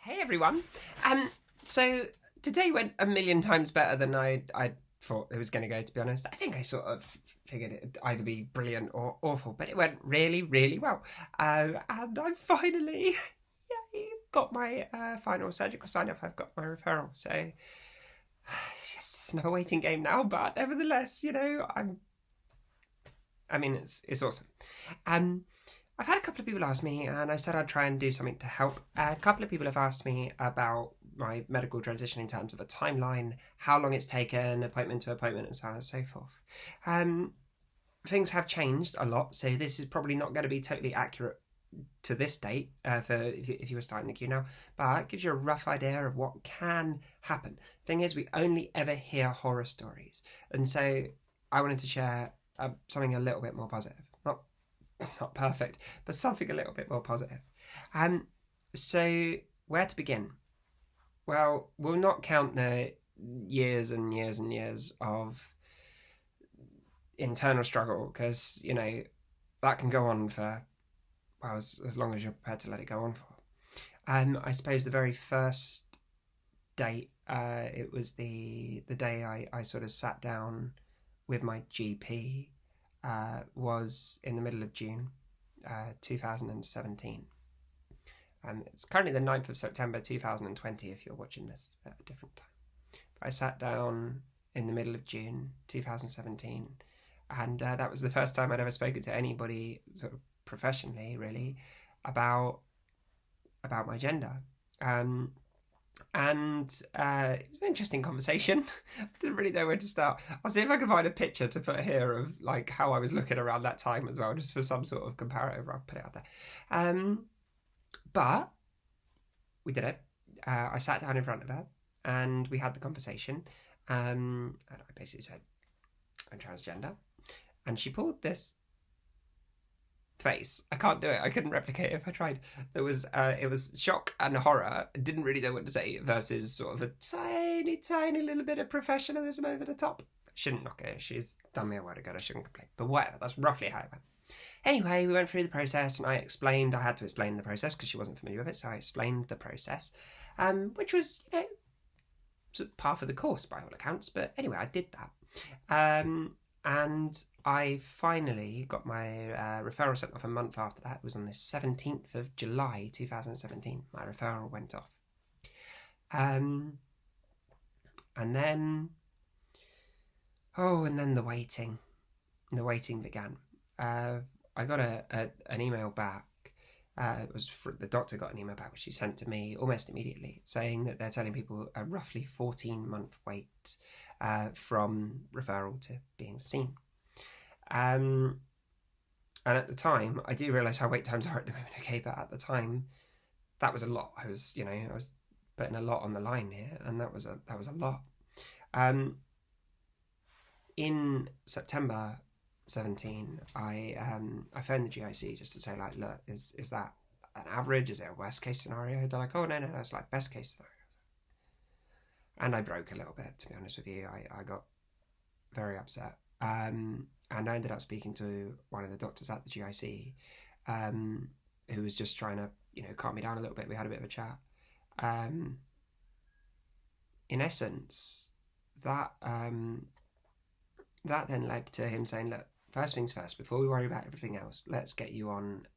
Hey everyone. So today went a million times better than I thought it was going to go, to be honest. I think I sort of figured it'd either be brilliant or awful, but it went really, really well. And I finally got my final surgical sign-off. I've got my referral. So it's another waiting game now, but nevertheless, it's awesome. Um, I've had a couple of people ask me, and I said I'd try and do something to help. A couple of people have asked me about my medical transition in terms of a timeline, how long it's taken, appointment to appointment, and so on and so forth. Um, Things have changed a lot, so this is probably not going to be totally accurate to this date for if you were starting the queue now, but it gives you a rough idea of what can happen. Thing is, we only ever hear horror stories, and so I wanted to share something a little bit more positive. Not perfect, but something a little bit more positive. Um, so where to begin? Well, we'll not count the years and years and years of internal struggle because that can go on for as long as you're prepared to let it go on for. I suppose the very first date, it was the day I sort of sat down with my GP. Was in the middle of June 2017. It's currently the 9th of September 2020 if you're watching this at a different time. But I sat down in the middle of June 2017, and that was the first time I'd ever spoken to anybody sort of professionally, really, about my gender. And it was an interesting conversation. I didn't really know where to start. I'll see if I can find a picture to put here of like how I was looking around that time as well, just for some sort of comparative. I'll put it out there. But we did it. I sat down in front of her and we had the conversation. And I basically said, I'm transgender. And she pulled this face. I can't do it. I couldn't replicate it if I tried. It was shock and horror. I didn't really know what to say versus sort of a tiny little bit of professionalism over the top. Shouldn't knock her. She's done me a while ago. I shouldn't complain. But whatever. That's roughly how it went. Anyway, we went through the process and I had to explain the process because she wasn't familiar with it. So I explained the process, which was, sort of par for the course by all accounts. But anyway, I did that. And I finally got my referral sent off a month after that. It was on the 17th of July 2017. My referral went off. And then the waiting. The waiting began. I got an email back. The doctor got an email back, which she sent to me almost immediately, saying that they're telling people a roughly 14-month wait from referral to being seen. And at the time, I do realise how wait times are at the moment, okay, but at the time, that was a lot. I was putting a lot on the line here, and that was a lot. In September 17, I phoned the GIC just to say, like, look, is that an average? Is it a worst case scenario? They're like, oh no, it's like best case scenario. And I broke a little bit, to be honest with you. I got very upset. And I ended up speaking to one of the doctors at the GIC, who was just trying to, calm me down a little bit. We had a bit of a chat. In essence, that then led to him saying, look, first things first, before we worry about everything else, let's get you on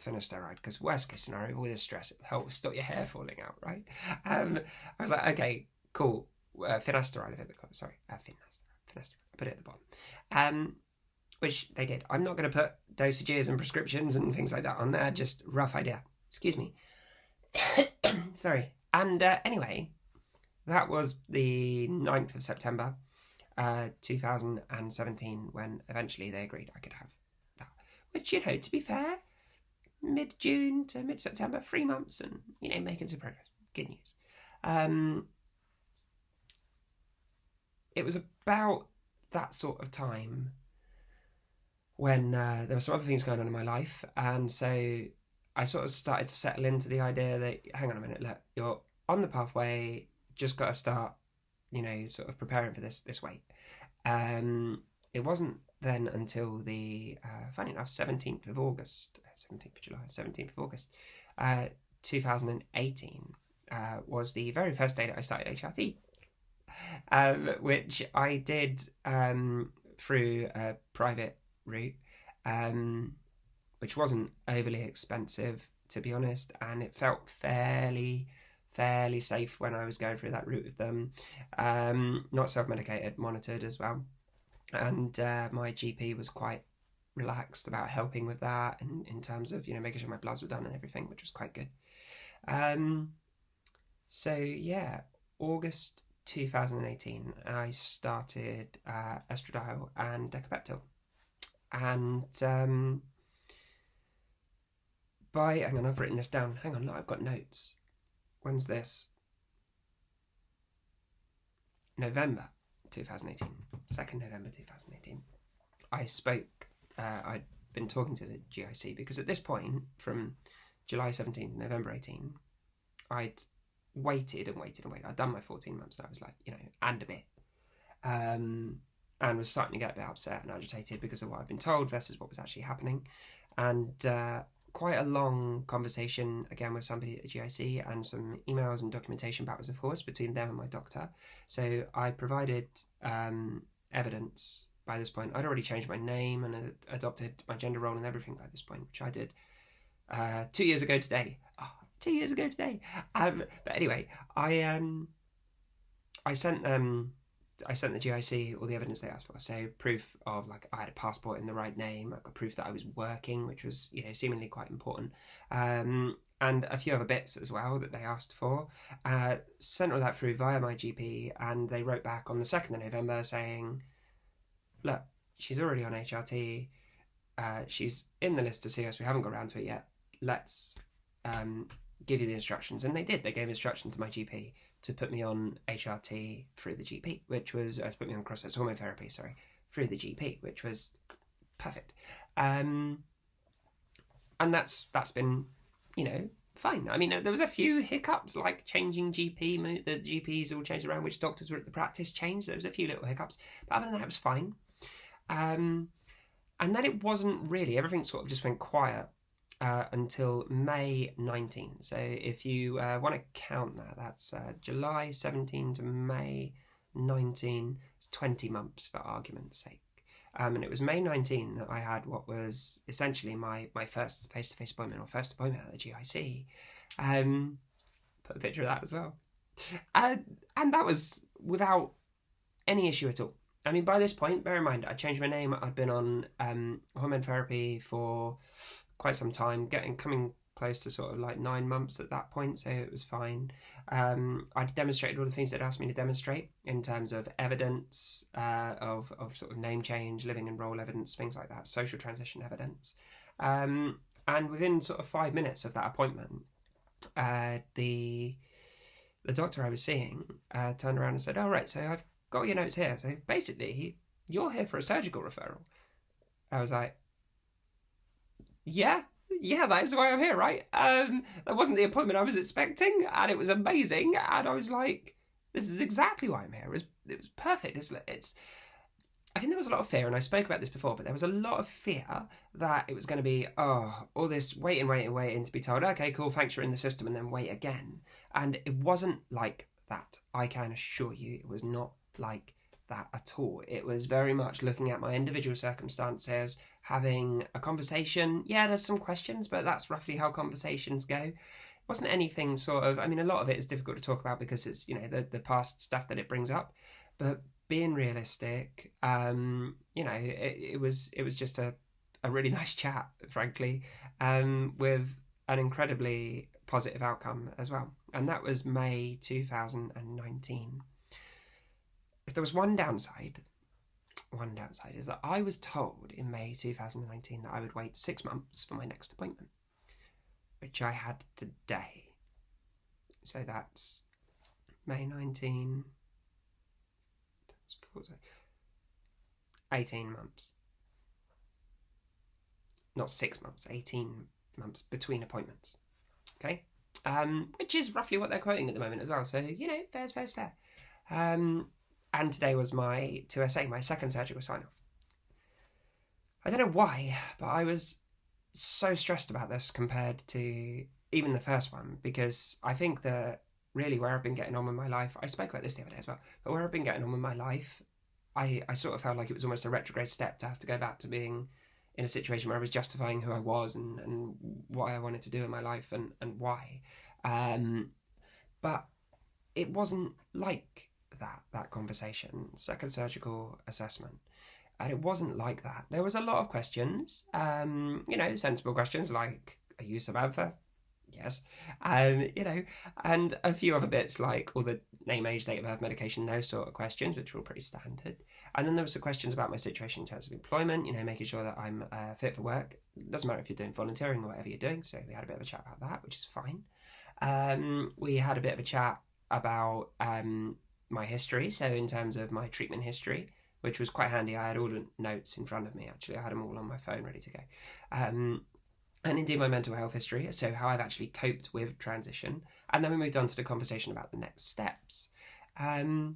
Finasteride, because worst case scenario, all this stress, it helps stop your hair falling out, right? I was like, okay, cool. Finasteride, Finasteride. I put it at the bottom. Which they did. I'm not going to put dosages and prescriptions and things like that on there, just rough idea. Excuse me. Sorry. And anyway, that was the 9th of September, 2017, when eventually they agreed I could have that. Which, to be fair, mid-June to mid-September, 3 months, and, making some progress. Good news. It was about that sort of time when there were some other things going on in my life, and so I sort of started to settle into the idea that, hang on a minute, look, you're on the pathway, just got to start, sort of preparing for this wait. It wasn't then until the, funny enough, 17th of August, 2018 was the very first day that I started HRT, which I did through a private route, which wasn't overly expensive, to be honest, and it felt fairly safe when I was going through that route with them. Not self-medicated, monitored as well, and my GP was quite relaxed about helping with that, and in terms of making sure my bloods were done and everything, which was quite good. So yeah, August 2018, I started estradiol and decapeptyl, and hang on, I've written this down. Hang on, look, I've got notes. When's this? November 2018, 2nd November 2018. I spoke. I'd been talking to the GIC because at this point, from July 17 to November 18, I'd waited. I'd done my 14 months, and I was like, and a bit, and was starting to get a bit upset and agitated because of what I'd been told versus what was actually happening, and quite a long conversation again with somebody at the GIC and some emails and documentation backwards and forwards between them and my doctor. So I provided evidence. By this point, I'd already changed my name and adopted my gender role and everything by this point, which I did 2 years ago today. Oh, 2 years ago today. But anyway, I sent the GIC all the evidence they asked for. So proof of I had a passport in the right name. I got proof that I was working, which was seemingly quite important, and a few other bits as well that they asked for. Sent all that through via my GP, and they wrote back on the 2nd of November saying, look, she's already on HRT. She's in the list to see us. We haven't got around to it yet. Let's give you the instructions. And they did. They gave instruction to my GP to put me on HRT through the GP, which was to put me on cross-sex hormone therapy, through the GP, which was perfect. And that's been, fine. I mean, there was a few hiccups, like changing GP. The GPs all changed around, which doctors were at the practice changed. There was a few little hiccups, but other than that, it was fine. And then it wasn't really. Everything sort of just went quiet until May 19. So if you want to count that, that's July 17 to May 19. It's 20 months for argument's sake. And it was May 19 that I had what was essentially my first face-to-face appointment, or first appointment at the GIC. Put a picture of that as well. And that was without any issue at all. I mean, by this point, bear in mind, I changed my name. I'd been on hormone therapy for quite some time, coming close to sort of 9 months at that point, so it was fine. I'd demonstrated all the things they'd asked me to demonstrate in terms of evidence of sort of name change, living and role evidence, things like that, social transition evidence. And within sort of 5 minutes of that appointment, the doctor I was seeing turned around and said, "Oh, right, so I've got your notes here. So basically, you're here for a surgical referral." I was like, yeah, that is why I'm here, right? That wasn't the appointment I was expecting, and it was amazing. And I was like, this is exactly why I'm here. It was perfect. I think there was a lot of fear, and I spoke about this before, but there was a lot of fear that it was going to be, all this waiting to be told, okay, cool, thanks, you're in the system, and then wait again. And it wasn't like that. I can assure you it was not like that at all. It was very much looking at my individual circumstances, having a conversation. Yeah, there's some questions, but that's roughly how conversations go. It wasn't anything sort of, I mean, a lot of it is difficult to talk about because it's, the past stuff that it brings up, but being realistic, it was just a really nice chat, frankly, with an incredibly positive outcome as well. And that was May 2019. If there was one downside is that I was told in May 2019 that I would wait 6 months for my next appointment, which I had today. So that's May 19, 18 months. Not 6 months, 18 months between appointments. Okay? Which is roughly what they're quoting at the moment as well. So, fair's fair. And today was my 2SA, my second surgical sign-off. I don't know why, but I was so stressed about this compared to even the first one, because I think that really where I've been getting on with my life, I spoke about this the other day as well, but where I've been getting on with my life, I sort of felt like it was almost a retrograde step to have to go back to being in a situation where I was justifying who I was and what I wanted to do in my life and why. But it wasn't like that conversation, second surgical assessment. And it wasn't like that. There was a lot of questions, sensible questions like, are you Samantha? Yes. And a few other bits like all the name, age, date of birth, medication, those sort of questions, which were all pretty standard. And then there was some questions about my situation in terms of employment, making sure that I'm fit for work. It doesn't matter if you're doing volunteering or whatever you're doing. So we had a bit of a chat about that, which is fine. We had a bit of a chat about my history. So in terms of my treatment history, which was quite handy. I had all the notes in front of me, actually. I had them all on my phone ready to go. And indeed my mental health history, so how I've actually coped with transition. And then we moved on to the conversation about the next steps. I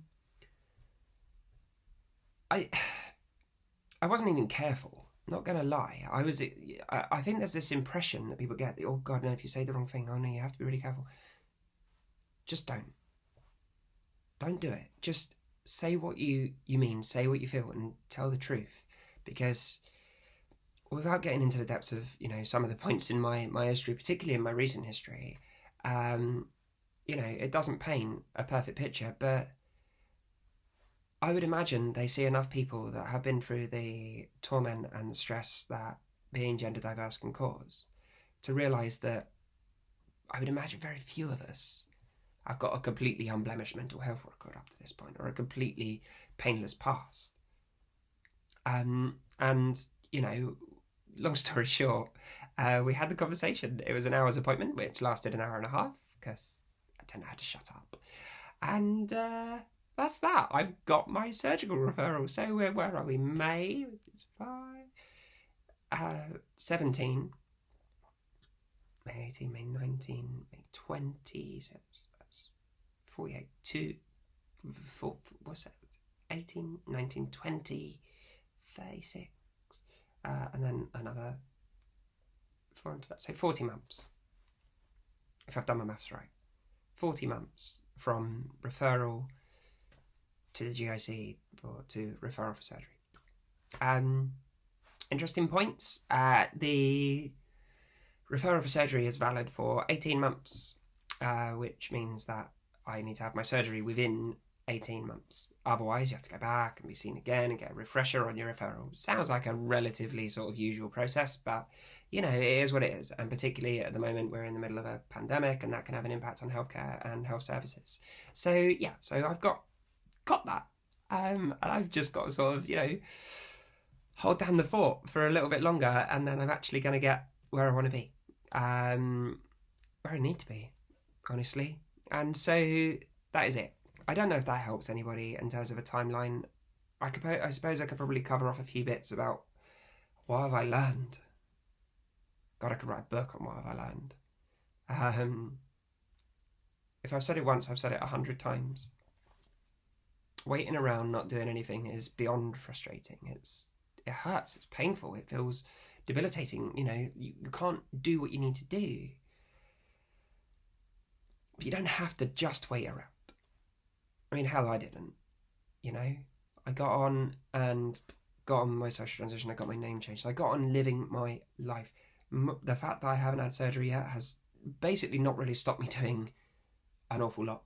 wasn't even careful, not going to lie. I think there's this impression that people get, oh God, no, if you say the wrong thing, oh no, you have to be really careful. Just don't. Don't do it. Just say what you mean, say what you feel, and tell the truth. Because without getting into the depths of, some of the points in my history, particularly in my recent history, it doesn't paint a perfect picture, but I would imagine they see enough people that have been through the torment and the stress that being gender diverse can cause to realise that I would imagine very few of us have got a completely unblemished mental health record up to this point, or a completely painless past. And, long story short, we had the conversation. It was an hour's appointment, which lasted an hour and a half, because I didn't know how to shut up. And that's that. I've got my surgical referral. So where are we? May 17, May 18, May 19, May 20, so that's 48, 4, what's that? 18, 19, 20, 36, and then another 4 into that, so 40 months, if I've done my maths right. 40 months from referral to the GIC to referral for surgery. Interesting points. The referral for surgery is valid for 18 months, which means that I need to have my surgery within 18 months. Otherwise, you have to go back and be seen again and get a refresher on your referral. Sounds like a relatively sort of usual process, but it is what it is. And particularly at the moment, we're in the middle of a pandemic, and that can have an impact on healthcare and health services. So yeah, so I've got that, and I've just got to sort of hold down the fort for a little bit longer, and then I'm actually going to get where I want to be, where I need to be, honestly. And so that is it. I don't know if that helps anybody in terms of a timeline. I suppose I could probably cover off a few bits about what have I learned. God, I could write a book on what have I learned. If I've said it once, I've said it 100 times. Waiting around, not doing anything is beyond frustrating. It hurts, it's painful, it feels debilitating. You can't do what you need to do. But you don't have to just wait around. I mean, hell, I didn't. I got on my social transition. I got my name changed. So I got on living my life. The fact that I haven't had surgery yet has basically not really stopped me doing an awful lot.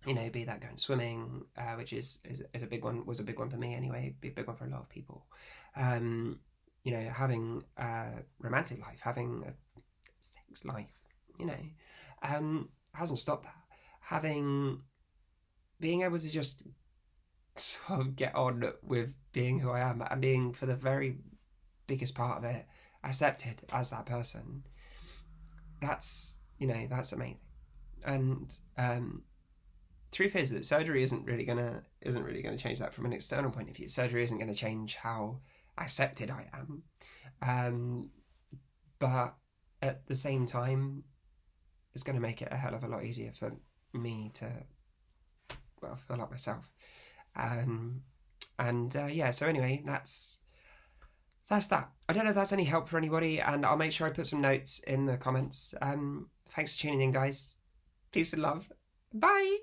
Be that going swimming, which is a big one, was a big one for me anyway, be a big one for a lot of people. Having a romantic life, having a sex life, hasn't stopped that. Being able to just sort of get on with being who I am and being, for the very biggest part of it, accepted as that person. That's amazing. And truth is that surgery isn't really gonna change that from an external point of view. Surgery isn't gonna change how accepted I am. But at the same time, it's gonna make it a hell of a lot easier for me to feel like myself. So anyway, that's that. I don't know if that's any help for anybody, and I'll make sure I put some notes in the comments. Thanks for tuning in, guys. Peace and love. Bye.